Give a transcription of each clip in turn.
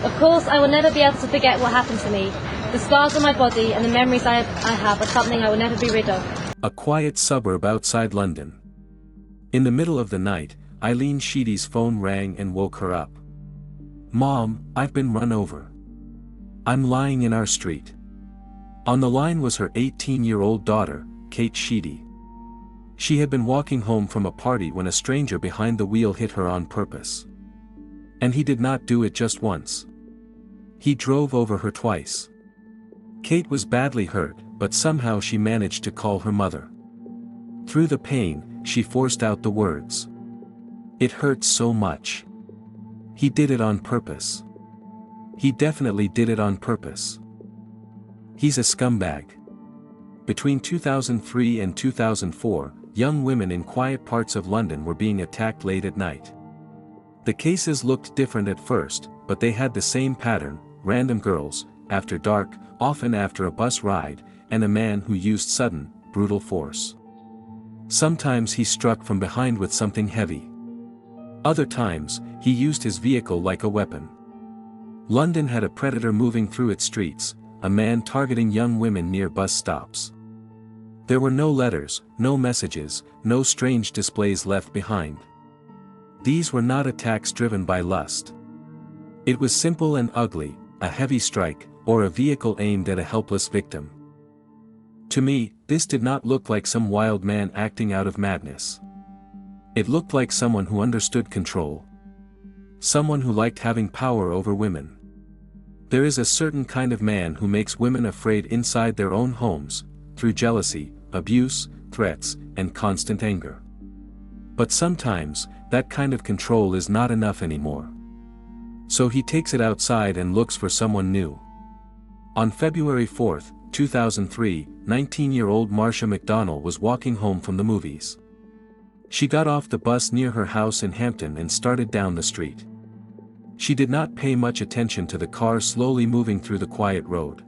Of course, I will never be able to forget what happened to me. The scars on my body and the memories I have are something I will never be rid of. A quiet suburb outside London. In the middle of the night, Amélie Sheedy's phone rang and woke her up. "Mom, I've been run over. I'm lying in our street." On the line was her 18-year-old daughter, Kate Sheedy. She had been walking home from a party when a stranger behind the wheel hit her on purpose. And he did not do it just once. He drove over her twice. Kate was badly hurt, but somehow she managed to call her mother. Through the pain, she forced out the words. "It hurts so much. He did it on purpose. He definitely did it on purpose. He's a scumbag." Between 2003 and 2004, young women in quiet parts of London were being attacked late at night. The cases looked different at first, but they had the same pattern: random girls, after dark, often after a bus ride, and a man who used sudden, brutal force. Sometimes he struck from behind with something heavy. Other times, he used his vehicle like a weapon. London had a predator moving through its streets, a man targeting young women near bus stops. There were no letters, no messages, no strange displays left behind. These were not attacks driven by lust. It was simple and ugly: a heavy strike, or a vehicle aimed at a helpless victim. To me, this did not look like some wild man acting out of madness. It looked like someone who understood control. Someone who liked having power over women. There is a certain kind of man who makes women afraid inside their own homes, through jealousy, abuse, threats, and constant anger. But sometimes, that kind of control is not enough anymore. So he takes it outside and looks for someone new. On February 4, 2003, 19-year-old Marsha McDonnell was walking home from the movies. She got off the bus near her house in Hampton and started down the street. She did not pay much attention to the car slowly moving through the quiet road.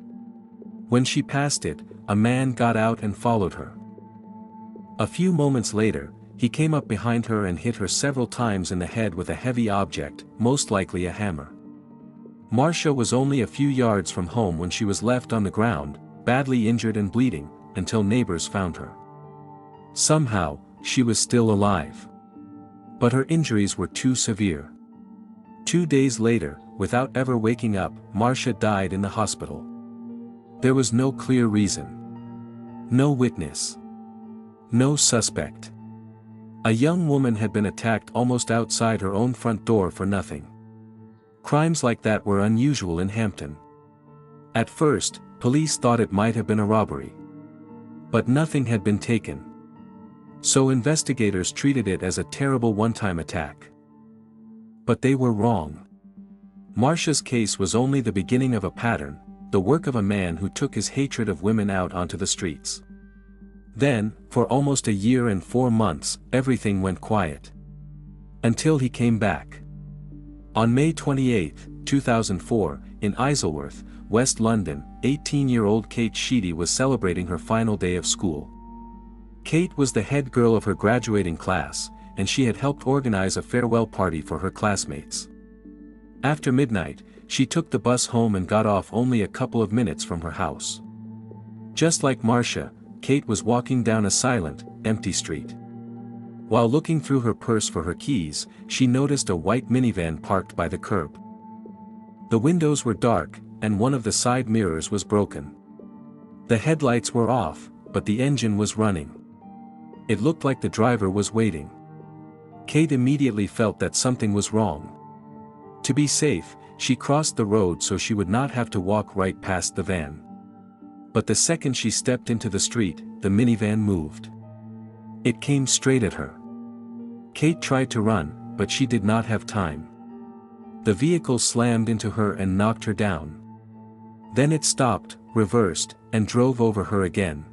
When she passed it, a man got out and followed her. A few moments later, he came up behind her and hit her several times in the head with a heavy object, most likely a hammer. Marsha was only a few yards from home when she was left on the ground, badly injured and bleeding, until neighbors found her. Somehow, she was still alive. But her injuries were too severe. 2 days later, without ever waking up, Marsha died in the hospital. There was no clear reason. No witness. No suspect. A young woman had been attacked almost outside her own front door for nothing. Crimes like that were unusual in Hampton. At first, police thought it might have been a robbery. But nothing had been taken. So investigators treated it as a terrible one-time attack. But they were wrong. Marsha's case was only the beginning of a pattern, the work of a man who took his hatred of women out onto the streets. Then, for almost a year and 4 months, everything went quiet. Until he came back. On May 28, 2004, in Isleworth, West London, 18-year-old Kate Sheedy was celebrating her final day of school. Kate was the head girl of her graduating class, and she had helped organize a farewell party for her classmates. After midnight, she took the bus home and got off only a couple of minutes from her house. Just like Marsha, Kate was walking down a silent, empty street. While looking through her purse for her keys, she noticed a white minivan parked by the curb. The windows were dark, and one of the side mirrors was broken. The headlights were off, but the engine was running. It looked like the driver was waiting. Kate immediately felt that something was wrong. To be safe, she crossed the road so she would not have to walk right past the van. But the second she stepped into the street, the minivan moved. It came straight at her. Kate tried to run, but she did not have time. The vehicle slammed into her and knocked her down. Then it stopped, reversed, and drove over her again.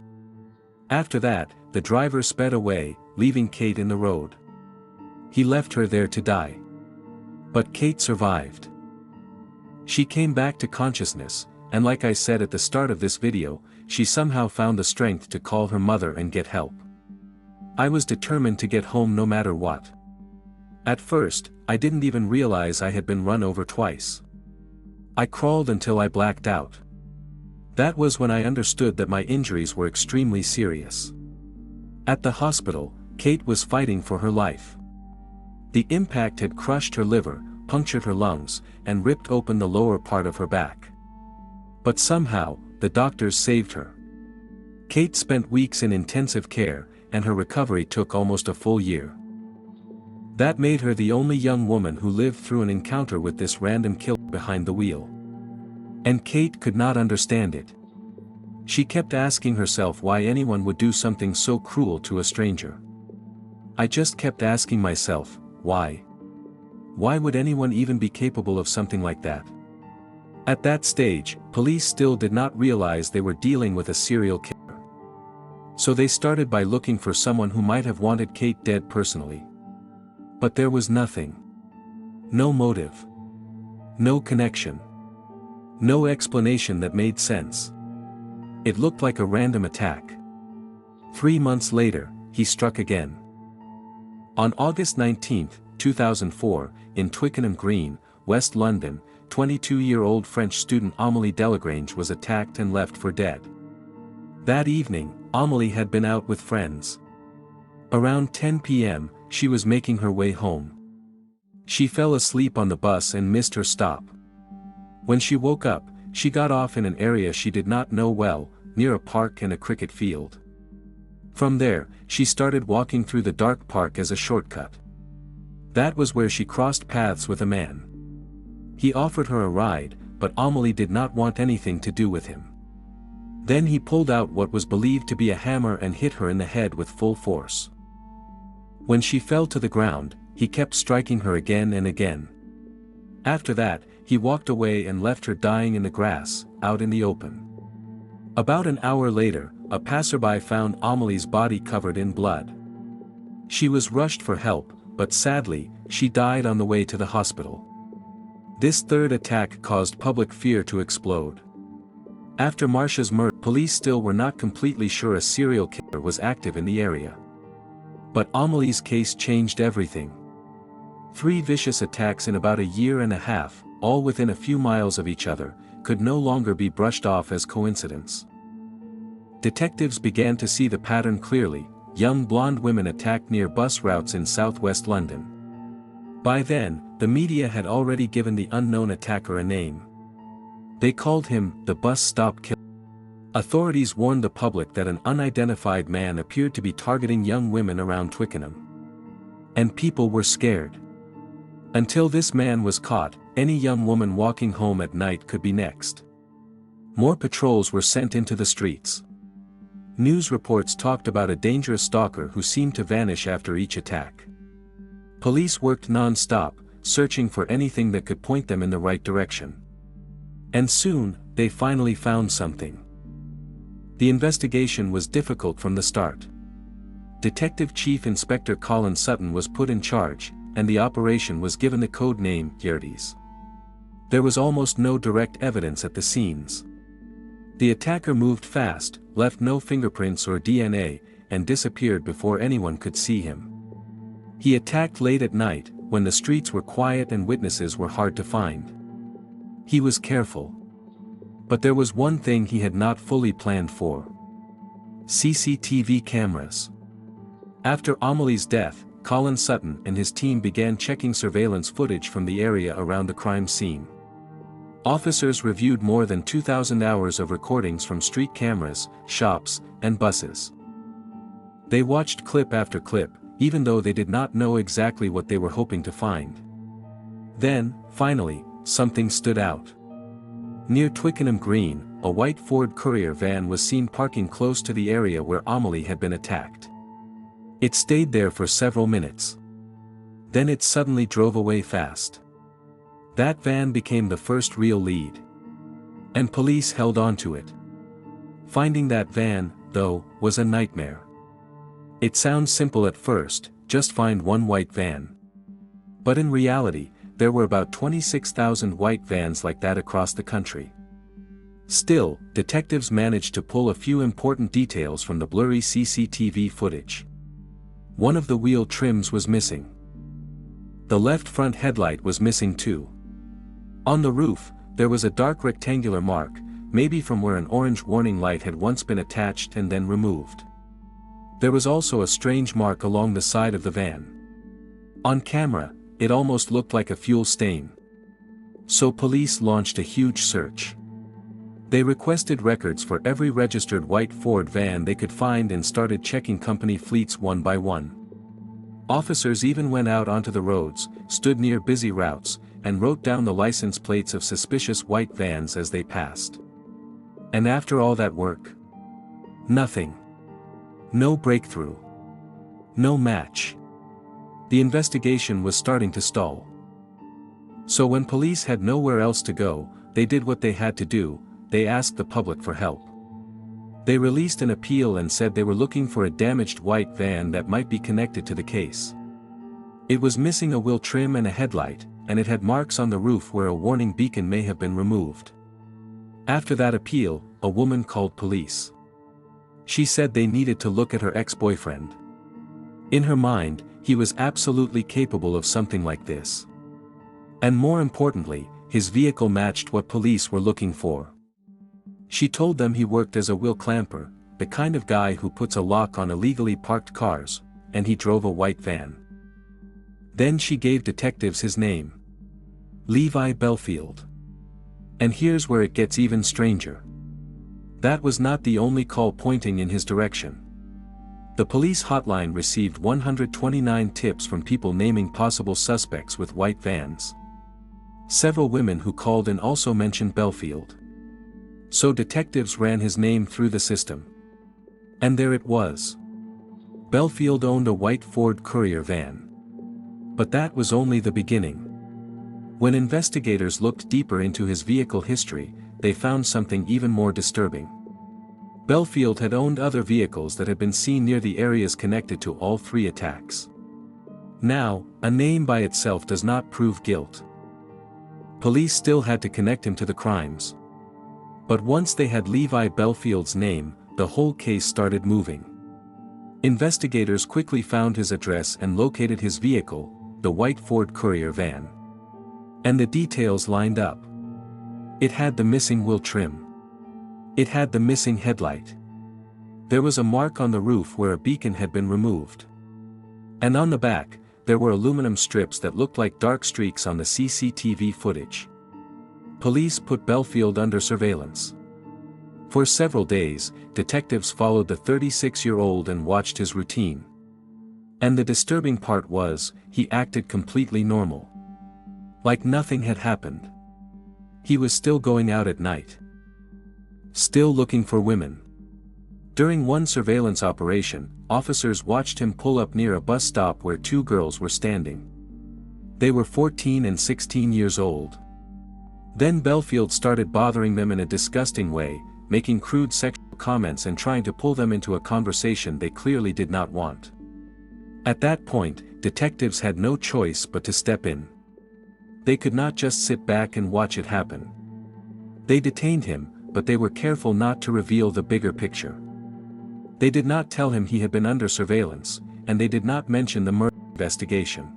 After that, the driver sped away, leaving Kate in the road. He left her there to die. But Kate survived. She came back to consciousness, and like I said at the start of this video, she somehow found the strength to call her mother and get help. I was determined to get home no matter what. At first, I didn't even realize I had been run over twice. I crawled until I blacked out. That was when I understood that my injuries were extremely serious. At the hospital, Kate was fighting for her life. The impact had crushed her liver, punctured her lungs, and ripped open the lower part of her back. But somehow, the doctors saved her. Kate spent weeks in intensive care, and her recovery took almost a full year. That made her the only young woman who lived through an encounter with this random killer behind the wheel. And Kate could not understand it. She kept asking herself why anyone would do something so cruel to a stranger. I just kept asking myself, why? Why would anyone even be capable of something like that? At that stage, police still did not realize they were dealing with a serial killer. So they started by looking for someone who might have wanted Kate dead personally. But there was nothing. No motive. No connection. No explanation that made sense. It looked like a random attack. 3 months later, he struck again. On August 19, 2004, in Twickenham Green, West London, 22-year-old French student Amélie Delagrange was attacked and left for dead. That evening, Amélie had been out with friends. Around 10 p.m., she was making her way home. She fell asleep on the bus and missed her stop. When she woke up, she got off in an area she did not know well, near a park and a cricket field. From there, she started walking through the dark park as a shortcut. That was where she crossed paths with a man. He offered her a ride, but Amélie did not want anything to do with him. Then he pulled out what was believed to be a hammer and hit her in the head with full force. When she fell to the ground, he kept striking her again and again. After that, he walked away and left her dying in the grass, out in the open. About an hour later, a passerby found Amélie's body covered in blood. She was rushed for help, but sadly, she died on the way to the hospital. This third attack caused public fear to explode. After Marsha's murder, police still were not completely sure a serial killer was active in the area. But Amélie's case changed everything. 3 vicious attacks in about a year and a half, all within a few miles of each other, could no longer be brushed off as coincidence. Detectives began to see the pattern clearly: young blonde women attacked near bus routes in southwest London. By then, the media had already given the unknown attacker a name. They called him the bus stop killer. Authorities warned the public that an unidentified man appeared to be targeting young women around Twickenham. And people were scared. Until this man was caught, any young woman walking home at night could be next. More patrols were sent into the streets. News reports talked about a dangerous stalker who seemed to vanish after each attack. Police worked non-stop, searching for anything that could point them in the right direction. And soon, they finally found something. The investigation was difficult from the start. Detective Chief Inspector Colin Sutton was put in charge, and the operation was given the code name m&rders. There was almost no direct evidence at the scenes. The attacker moved fast, left no fingerprints or DNA, and disappeared before anyone could see him. He attacked late at night, when the streets were quiet and witnesses were hard to find. He was careful. But there was one thing he had not fully planned for: CCTV cameras. After Amélie's death, Colin Sutton and his team began checking surveillance footage from the area around the crime scene. Officers reviewed more than 2,000 hours of recordings from street cameras, shops, and buses. They watched clip after clip, even though they did not know exactly what they were hoping to find. Then, finally, something stood out. Near Twickenham Green, a white Ford courier van was seen parking close to the area where Amélie had been attacked. It stayed there for several minutes. Then it suddenly drove away fast. That van became the first real lead. And police held on to it. Finding that van, though, was a nightmare. It sounds simple at first: just find one white van. But in reality, there were about 26,000 white vans like that across the country. Still, detectives managed to pull a few important details from the blurry CCTV footage. One of the wheel trims was missing. The left front headlight was missing too. On the roof, There was a dark rectangular mark, maybe from where an orange warning light had once been attached and then removed. There was also a strange mark along the side of the van. On camera, it almost looked like a fuel stain. So police launched a huge search. They requested records for every registered white Ford van they could find and started checking company fleets one by one. Officers even went out onto the roads, stood near busy routes, and wrote down the license plates of suspicious white vans as they passed. And after all that work? Nothing. No breakthrough. No match. The investigation was starting to stall. So when police had nowhere else to go, they did what they had to do, they asked the public for help. They released an appeal and said they were looking for a damaged white van that might be connected to the case. It was missing a wheel trim and a headlight, and it had marks on the roof where a warning beacon may have been removed. After that appeal, a woman called police. She said they needed to look at her ex-boyfriend. In her mind, he was absolutely capable of something like this. And more importantly, his vehicle matched what police were looking for. She told them he worked as a wheel clamper, the kind of guy who puts a lock on illegally parked cars, and he drove a white van. Then she gave detectives his name. Levi Bellfield. And here's where it gets even stranger. That was not the only call pointing in his direction. The police hotline received 129 tips from people naming possible suspects with white vans. Several women who called in also mentioned Bellfield. So detectives ran his name through the system. And there it was. Bellfield owned a white Ford Courier van. But that was only the beginning. When investigators looked deeper into his vehicle history, they found something even more disturbing. Bellfield had owned other vehicles that had been seen near the areas connected to all three attacks. Now, a name by itself does not prove guilt. Police still had to connect him to the crimes. But once they had Levi Bellfield's name, the whole case started moving. Investigators quickly found his address and located his vehicle, the white Ford Courier van. And the details lined up. It had the missing wheel trim. It had the missing headlight. There was a mark on the roof where a beacon had been removed. And on the back, there were aluminum strips that looked like dark streaks on the CCTV footage. Police put Bellfield under surveillance. For several days, detectives followed the 36-year-old and watched his routine. And the disturbing part was, he acted completely normal. Like nothing had happened. He was still going out at night. Still looking for women. During one surveillance operation, officers watched him pull up near a bus stop where two girls were standing. They were 14 and 16 years old. Then Bellfield started bothering them in a disgusting way, making crude sexual comments and trying to pull them into a conversation they clearly did not want. At that point, detectives had no choice but to step in. They could not just sit back and watch it happen. They detained him, but they were careful not to reveal the bigger picture. They did not tell him he had been under surveillance, and they did not mention the murder investigation.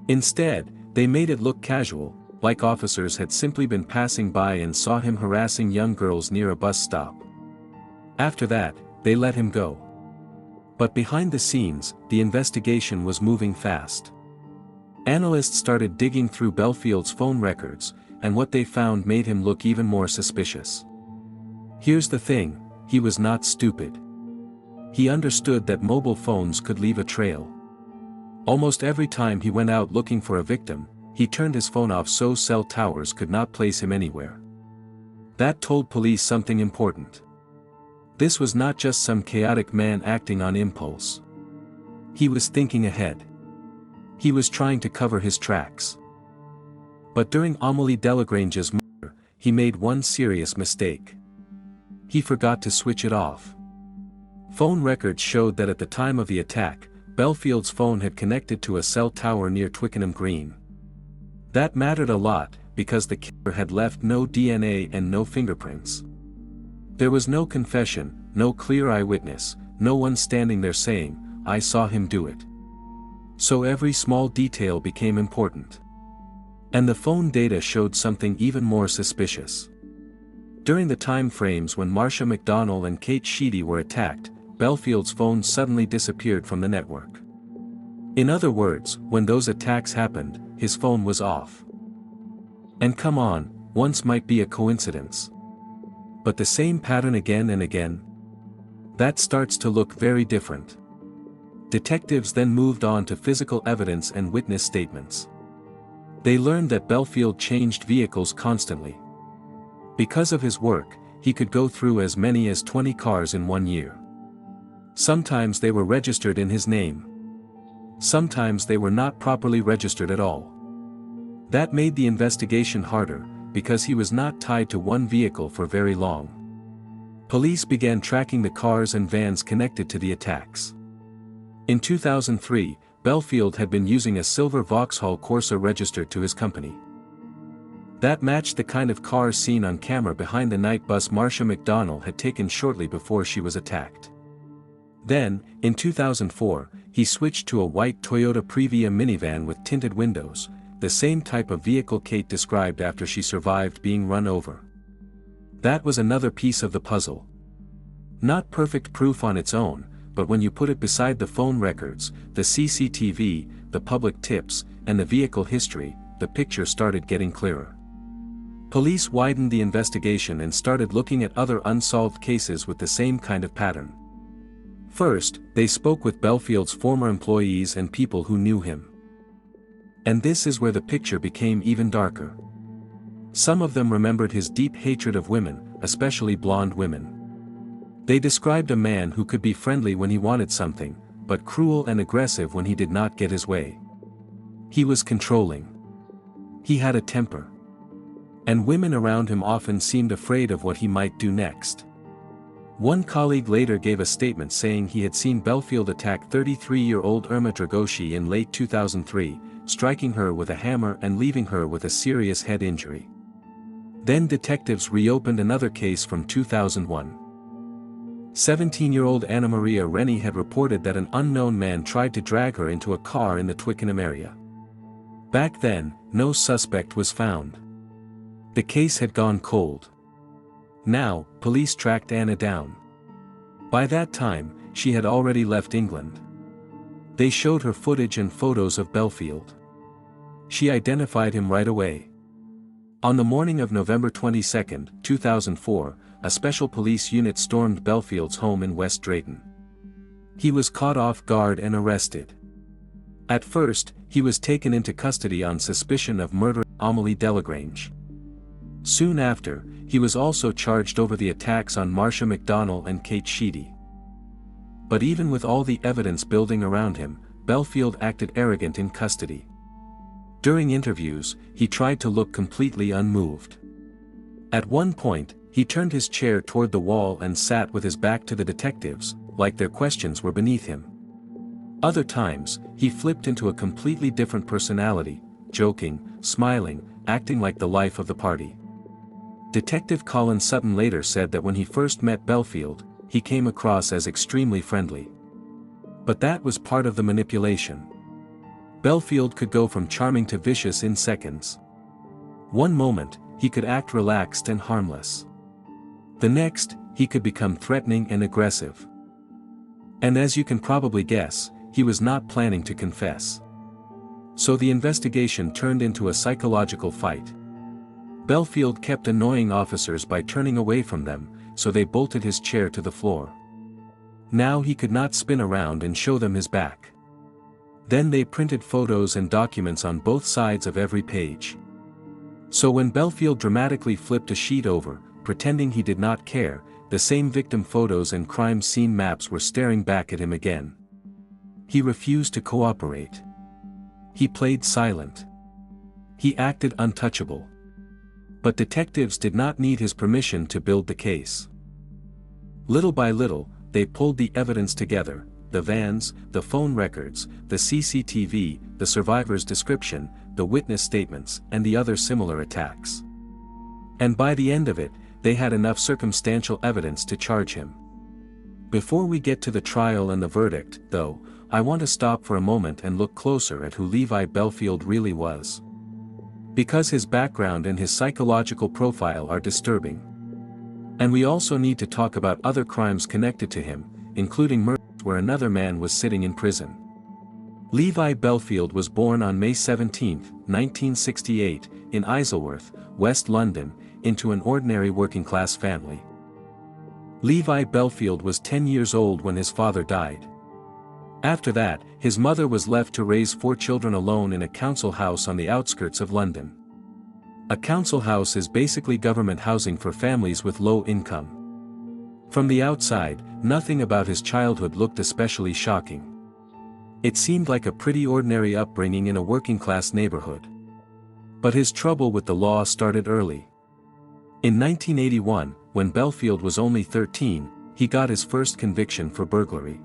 Instead, they made it look casual, like officers had simply been passing by and saw him harassing young girls near a bus stop. After that, they let him go. But behind the scenes, the investigation was moving fast. Analysts started digging through Bellfield's phone records, and what they found made him look even more suspicious. Here's the thing, he was not stupid. He understood that mobile phones could leave a trail. Almost every time he went out looking for a victim, he turned his phone off so cell towers could not place him anywhere. That told police something important. This was not just some chaotic man acting on impulse. He was thinking ahead. He was trying to cover his tracks. But during Amélie Delagrange's murder, he made one serious mistake. He forgot to switch it off. Phone records showed that at the time of the attack, Bellfield's phone had connected to a cell tower near Twickenham Green. That mattered a lot, because the killer had left no DNA and no fingerprints. There was no confession, no clear eyewitness, no one standing there saying, "I saw him do it." So every small detail became important. And the phone data showed something even more suspicious. During the time frames when Marsha McDonnell and Kate Sheedy were attacked, Bellfield's phone suddenly disappeared from the network. In other words, when those attacks happened, his phone was off. And come on, once might be a coincidence. But the same pattern again and again? That starts to look very different. Detectives then moved on to physical evidence and witness statements. They learned that Bellfield changed vehicles constantly. Because of his work, he could go through as many as 20 cars in 1 year. Sometimes they were registered in his name. Sometimes they were not properly registered at all. That made the investigation harder, because he was not tied to one vehicle for very long. Police began tracking the cars and vans connected to the attacks. In 2003, Bellfield had been using a silver Vauxhall Corsa registered to his company. That matched the kind of cars seen on camera behind the night bus Marsha McDonnell had taken shortly before she was attacked. Then, in 2004, he switched to a white Toyota Previa minivan with tinted windows, the same type of vehicle Kate described after she survived being run over. That was another piece of the puzzle. Not perfect proof on its own, but when you put it beside the phone records, the CCTV, the public tips, and the vehicle history, the picture started getting clearer. Police widened the investigation and started looking at other unsolved cases with the same kind of pattern. First, they spoke with Bellfield's former employees and people who knew him. And this is where the picture became even darker. Some of them remembered his deep hatred of women, especially blonde women. They described a man who could be friendly when he wanted something, but cruel and aggressive when he did not get his way. He was controlling. He had a temper. And women around him often seemed afraid of what he might do next. One colleague later gave a statement saying he had seen Bellfield attack 33-year-old Irma Dragoshi in late 2003, striking her with a hammer and leaving her with a serious head injury. Then detectives reopened another case from 2001. 17-year-old Anna Maria Rennie had reported that an unknown man tried to drag her into a car in the Twickenham area. Back then, no suspect was found. The case had gone cold. Now, police tracked Anna down. By that time, she had already left England. They showed her footage and photos of Bellfield. She identified him right away. On the morning of November 22, 2004, a special police unit stormed Bellfield's home in West Drayton. He was caught off guard and arrested. At first, he was taken into custody on suspicion of murdering Amélie Delagrange. Soon after, he was also charged over the attacks on Marsha McDonnell and Kate Sheedy. But even with all the evidence building around him, Bellfield acted arrogant in custody. During interviews, he tried to look completely unmoved. At one point, he turned his chair toward the wall and sat with his back to the detectives, like their questions were beneath him. Other times, he flipped into a completely different personality, joking, smiling, acting like the life of the party. Detective Colin Sutton later said that when he first met Bellfield, he came across as extremely friendly. But that was part of the manipulation. Bellfield could go from charming to vicious in seconds. One moment, he could act relaxed and harmless. The next, he could become threatening and aggressive. And as you can probably guess, he was not planning to confess. So the investigation turned into a psychological fight. Bellfield kept annoying officers by turning away from them, so they bolted his chair to the floor. Now he could not spin around and show them his back. Then they printed photos and documents on both sides of every page. So when Bellfield dramatically flipped a sheet over, pretending he did not care, the same victim photos and crime scene maps were staring back at him again. He refused to cooperate. He played silent. He acted untouchable. But detectives did not need his permission to build the case. Little by little, they pulled the evidence together, the vans, the phone records, the CCTV, the survivor's description, the witness statements, and the other similar attacks. And by the end of it, they had enough circumstantial evidence to charge him. Before we get to the trial and the verdict, though, I want to stop for a moment and look closer at who Levi Bellfield really was. Because his background and his psychological profile are disturbing. And we also need to talk about other crimes connected to him, including murder where another man was sitting in prison. Levi Bellfield was born on May 17, 1968, in Isleworth, West London, into an ordinary working-class family. Levi Bellfield was 10 years old when his father died. After that, his mother was left to raise 4 children alone in a council house on the outskirts of London. A council house is basically government housing for families with low income. From the outside, nothing about his childhood looked especially shocking. It seemed like a pretty ordinary upbringing in a working-class neighborhood. But his trouble with the law started early. In 1981, when Bellfield was only 13, he got his first conviction for burglary.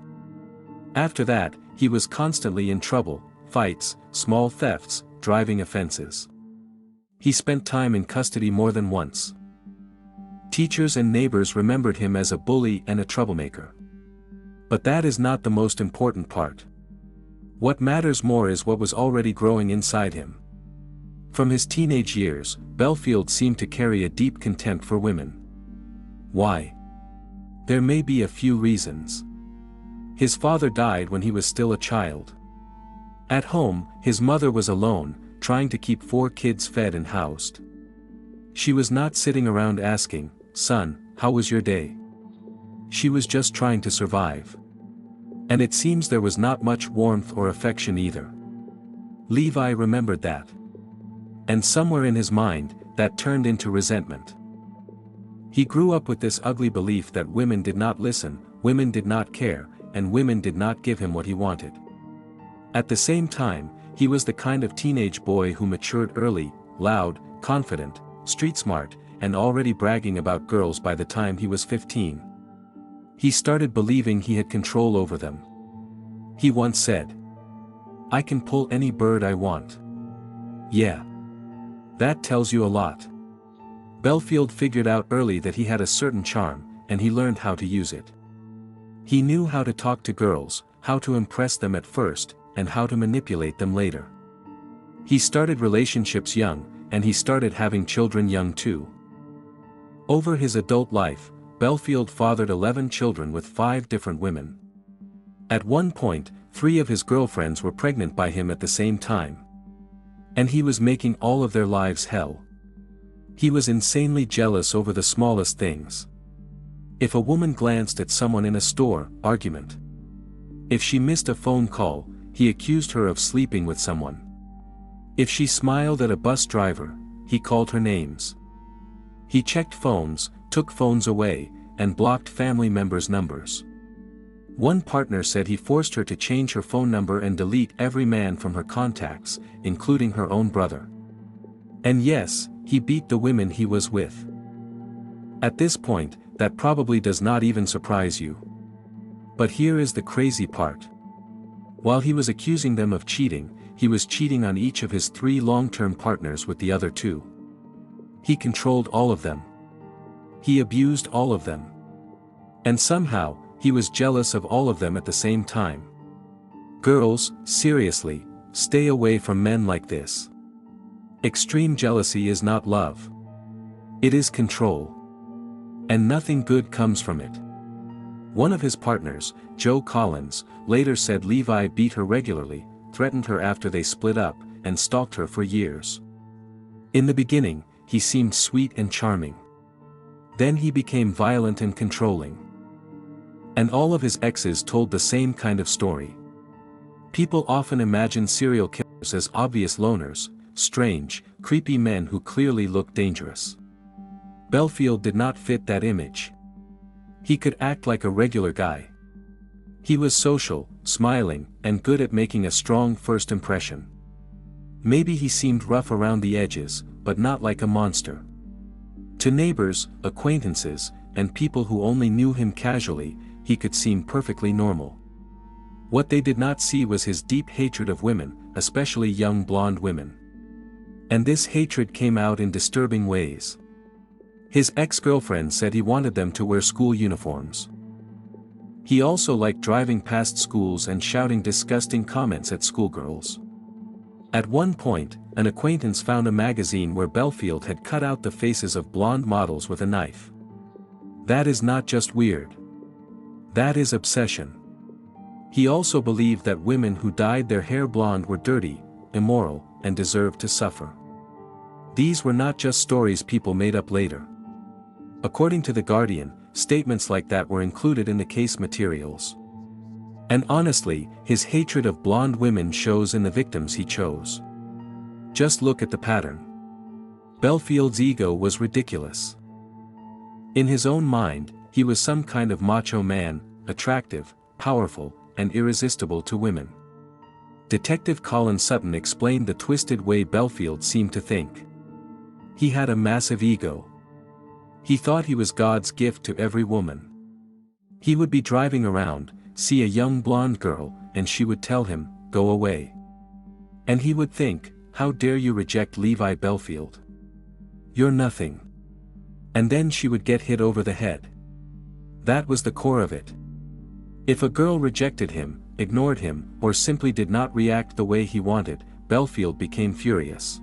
After that, he was constantly in trouble, fights, small thefts, driving offenses. He spent time in custody more than once. Teachers and neighbors remembered him as a bully and a troublemaker. But that is not the most important part. What matters more is what was already growing inside him. From his teenage years, Bellfield seemed to carry a deep contempt for women. Why? There may be a few reasons. His father died when he was still a child. At home, his mother was alone, trying to keep 4 kids fed and housed. She was not sitting around asking, "Son, how was your day?" She was just trying to survive. And it seems there was not much warmth or affection either. Levi remembered that. And somewhere in his mind, that turned into resentment. He grew up with this ugly belief that women did not listen, women did not care, and women did not give him what he wanted. At the same time, he was the kind of teenage boy who matured early, loud, confident, street-smart, and already bragging about girls by the time he was 15. He started believing he had control over them. He once said, "I can pull any bird I want." Yeah. That tells you a lot. Bellfield figured out early that he had a certain charm, and he learned how to use it. He knew how to talk to girls, how to impress them at first, and how to manipulate them later. He started relationships young, and he started having children young too. Over his adult life, Bellfield fathered 11 children with 5 different women. At one point, 3 of his girlfriends were pregnant by him at the same time. And he was making all of their lives hell. He was insanely jealous over the smallest things. If a woman glanced at someone in a store, argument. If she missed a phone call, he accused her of sleeping with someone. If she smiled at a bus driver, he called her names. He checked phones, took phones away, and blocked family members' numbers. One partner said he forced her to change her phone number and delete every man from her contacts, including her own brother. And yes, he beat the women he was with. At this point, that probably does not even surprise you. But here is the crazy part. While he was accusing them of cheating, he was cheating on each of his 3 long-term partners with the other 2. He controlled all of them. He abused all of them. And somehow, he was jealous of all of them at the same time. Girls, seriously, stay away from men like this. Extreme jealousy is not love. It is control. And nothing good comes from it. One of his partners, Joe Collins, later said Levi beat her regularly, threatened her after they split up, and stalked her for years. In the beginning, he seemed sweet and charming. Then he became violent and controlling. And all of his exes told the same kind of story. People often imagine serial killers as obvious loners, strange, creepy men who clearly look dangerous. Bellfield did not fit that image. He could act like a regular guy. He was social, smiling, and good at making a strong first impression. Maybe he seemed rough around the edges, but not like a monster. To neighbors, acquaintances, and people who only knew him casually, he could seem perfectly normal. What they did not see was his deep hatred of women, especially young blonde women. And this hatred came out in disturbing ways. His ex-girlfriend said he wanted them to wear school uniforms. He also liked driving past schools and shouting disgusting comments at schoolgirls. At one point, an acquaintance found a magazine where Bellfield had cut out the faces of blonde models with a knife. That is not just weird. That is obsession. He also believed that women who dyed their hair blonde were dirty, immoral, and deserved to suffer. These were not just stories people made up later. According to The Guardian, statements like that were included in the case materials. And honestly, his hatred of blonde women shows in the victims he chose. Just look at the pattern. Bellfield's ego was ridiculous. In his own mind, he was some kind of macho man, attractive, powerful, and irresistible to women. Detective Colin Sutton explained the twisted way Bellfield seemed to think. He had a massive ego. He thought he was God's gift to every woman. He would be driving around, see a young blonde girl, and she would tell him, "Go away." And he would think, "How dare you reject Levi Bellfield? You're nothing." And then she would get hit over the head. That was the core of it. If a girl rejected him, ignored him, or simply did not react the way he wanted, Bellfield became furious.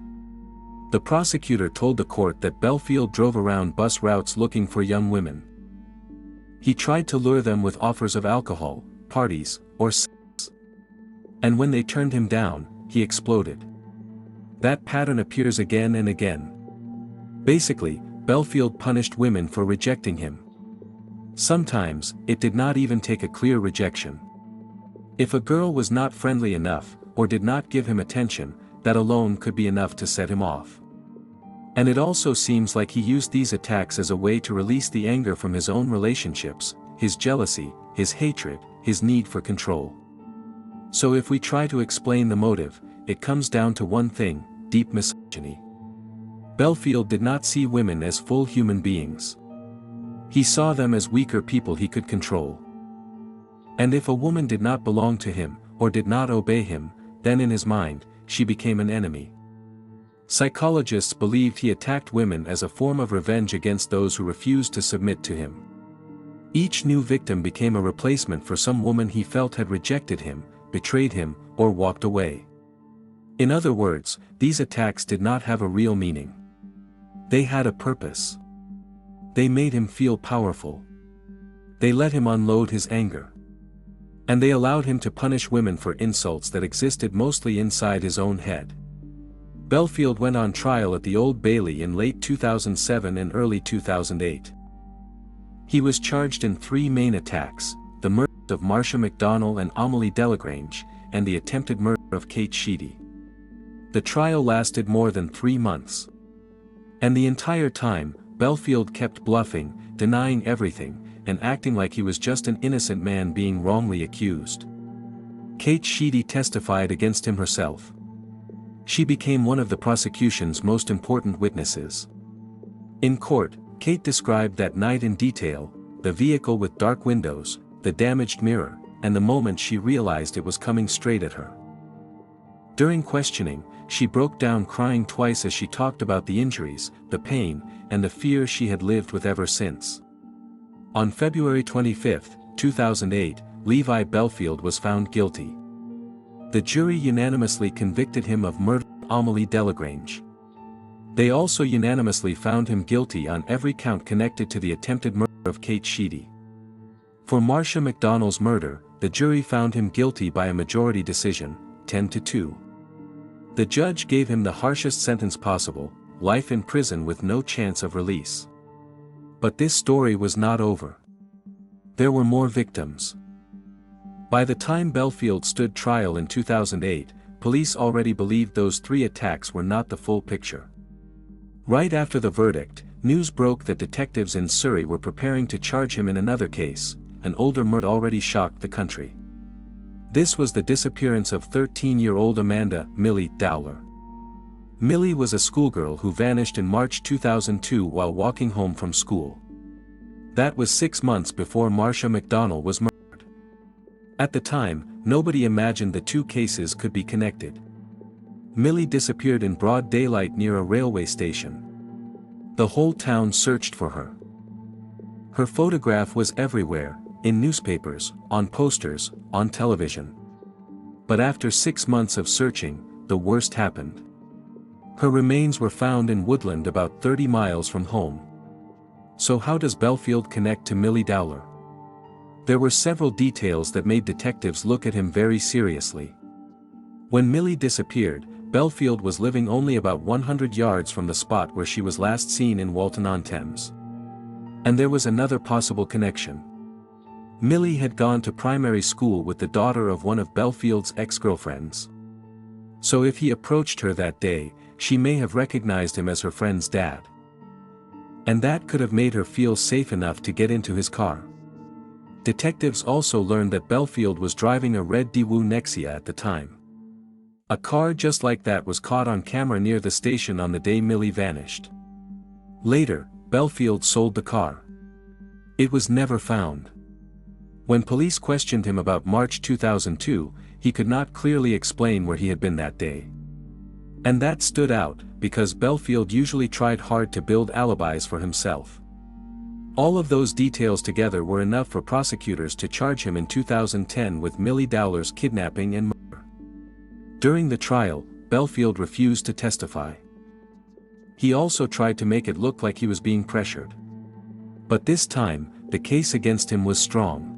The prosecutor told the court that Bellfield drove around bus routes looking for young women. He tried to lure them with offers of alcohol, parties, or sex. And when they turned him down, he exploded. That pattern appears again and again. Basically, Bellfield punished women for rejecting him. Sometimes, it did not even take a clear rejection. If a girl was not friendly enough, or did not give him attention, that alone could be enough to set him off. And it also seems like he used these attacks as a way to release the anger from his own relationships, his jealousy, his hatred, his need for control. So if we try to explain the motive, it comes down to one thing: deep misogyny. Bellfield did not see women as full human beings. He saw them as weaker people he could control. And if a woman did not belong to him, or did not obey him, then in his mind, she became an enemy. Psychologists believed he attacked women as a form of revenge against those who refused to submit to him. Each new victim became a replacement for some woman he felt had rejected him, betrayed him, or walked away. In other words, these attacks did not have a real meaning. They had a purpose. They made him feel powerful. They let him unload his anger. And they allowed him to punish women for insults that existed mostly inside his own head. Bellfield went on trial at the Old Bailey in late 2007 and early 2008. He was charged in 3 main attacks: the murder of Marsha McDonnell and Amélie Delagrange, and the attempted murder of Kate Sheedy. The trial lasted more than 3 months. And the entire time, Bellfield kept bluffing, denying everything, and acting like he was just an innocent man being wrongly accused. Kate Sheedy testified against him herself. She became one of the prosecution's most important witnesses. In court, Kate described that night in detail: the vehicle with dark windows, the damaged mirror, and the moment she realized it was coming straight at her. During questioning, she broke down crying twice as she talked about the injuries, the pain, and the fear she had lived with ever since. On February 25, 2008, Levi Bellfield was found guilty. The jury unanimously convicted him of murder of Amélie Delagrange. They also unanimously found him guilty on every count connected to the attempted murder of Kate Sheedy. For Marsha McDonnell's murder, the jury found him guilty by a majority decision, 10-2. The judge gave him the harshest sentence possible: life in prison with no chance of release. But this story was not over. There were more victims. By the time Bellfield stood trial in 2008, police already believed those 3 attacks were not the full picture. Right after the verdict, news broke that detectives in Surrey were preparing to charge him in another case, an older murder already shocked the country. This was the disappearance of 13-year-old Milly Dowler. Milly was a schoolgirl who vanished in March 2002 while walking home from school. That was 6 months before Marsha McDonnell was murdered. At the time, nobody imagined the 2 cases could be connected. Milly disappeared in broad daylight near a railway station. The whole town searched for her. Her photograph was everywhere, in newspapers, on posters, on television. But after 6 months of searching, the worst happened. Her remains were found in woodland about 30 miles from home. So how does Bellfield connect to Milly Dowler? There were several details that made detectives look at him very seriously. When Milly disappeared, Bellfield was living only about 100 yards from the spot where she was last seen in Walton-on-Thames. And there was another possible connection. Milly had gone to primary school with the daughter of one of Bellfield's ex-girlfriends. So if he approached her that day, she may have recognized him as her friend's dad. And that could have made her feel safe enough to get into his car. Detectives also learned that Bellfield was driving a red Daewoo Nexia at the time. A car just like that was caught on camera near the station on the day Milly vanished. Later, Bellfield sold the car. It was never found. When police questioned him about March 2002, he could not clearly explain where he had been that day. And that stood out, because Bellfield usually tried hard to build alibis for himself. All of those details together were enough for prosecutors to charge him in 2010 with Milly Dowler's kidnapping and murder. During the trial, Bellfield refused to testify. He also tried to make it look like he was being pressured. But this time, the case against him was strong.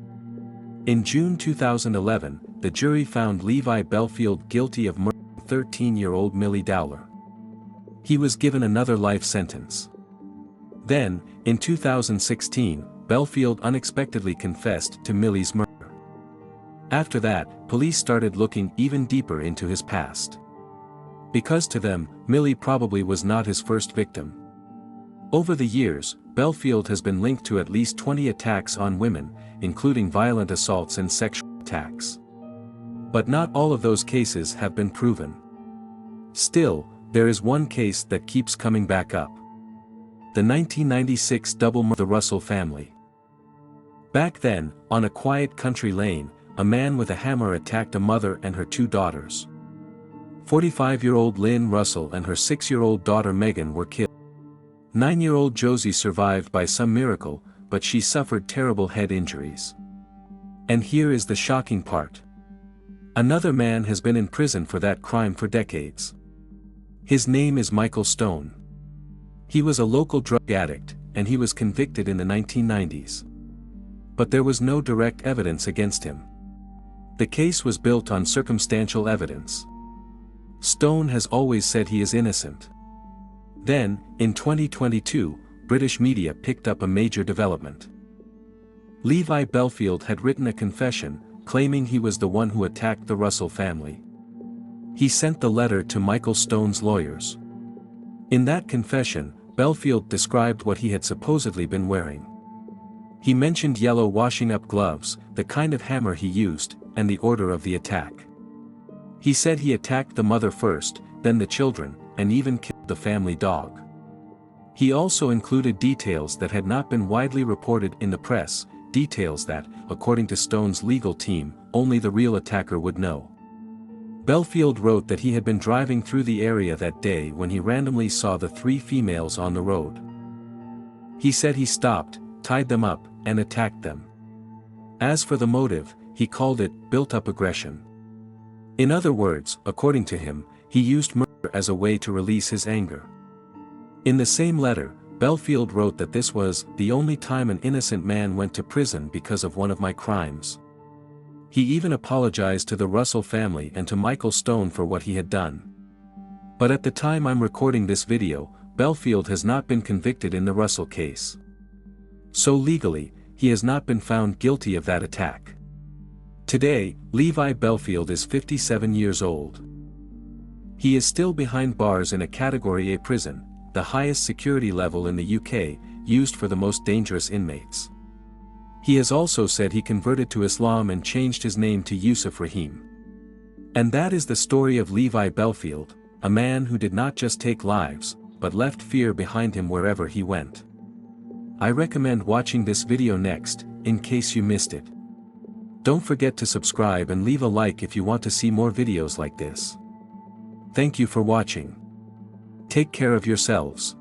In June 2011, the jury found Levi Bellfield guilty of murdering 13-year-old Milly Dowler. He was given another life sentence. Then, in 2016, Bellfield unexpectedly confessed to Milly's murder. After that, police started looking even deeper into his past. Because to them, Milly probably was not his first victim. Over the years, Bellfield has been linked to at least 20 attacks on women, including violent assaults and sexual attacks. But not all of those cases have been proven. Still, there is one case that keeps coming back up. The 1996 double murder of the Russell family. Back then, on a quiet country lane, a man with a hammer attacked a mother and her 2 daughters. 45-year-old Lynn Russell and her 6-year-old daughter Megan were killed. 9-year-old Josie survived by some miracle, but she suffered terrible head injuries. And here is the shocking part. Another man has been in prison for that crime for decades. His name is Michael Stone. He was a local drug addict, and he was convicted in the 1990s. But there was no direct evidence against him. The case was built on circumstantial evidence. Stone has always said he is innocent. Then, in 2022, British media picked up a major development. Levi Bellfield had written a confession, claiming he was the one who attacked the Russell family. He sent the letter to Michael Stone's lawyers. In that confession, Bellfield described what he had supposedly been wearing. He mentioned yellow washing-up gloves, the kind of hammer he used, and the order of the attack. He said he attacked the mother first, then the children, and even killed the family dog. He also included details that had not been widely reported in the press, details that, according to Stone's legal team, only the real attacker would know. Bellfield wrote that he had been driving through the area that day when he randomly saw the 3 females on the road. He said he stopped, tied them up, and attacked them. As for the motive, he called it built-up aggression. In other words, according to him, he used murder as a way to release his anger. In the same letter, Bellfield wrote that this was the only time an innocent man went to prison because of one of my crimes. He even apologized to the Russell family and to Michael Stone for what he had done. But at the time I'm recording this video, Bellfield has not been convicted in the Russell case. So legally, he has not been found guilty of that attack. Today, Levi Bellfield is 57 years old. He is still behind bars in a Category A prison, the highest security level in the UK, used for the most dangerous inmates. He has also said he converted to Islam and changed his name to Yusuf Rahim. And that is the story of Levi Bellfield, a man who did not just take lives, but left fear behind him wherever he went. I recommend watching this video next, in case you missed it. Don't forget to subscribe and leave a like if you want to see more videos like this. Thank you for watching. Take care of yourselves.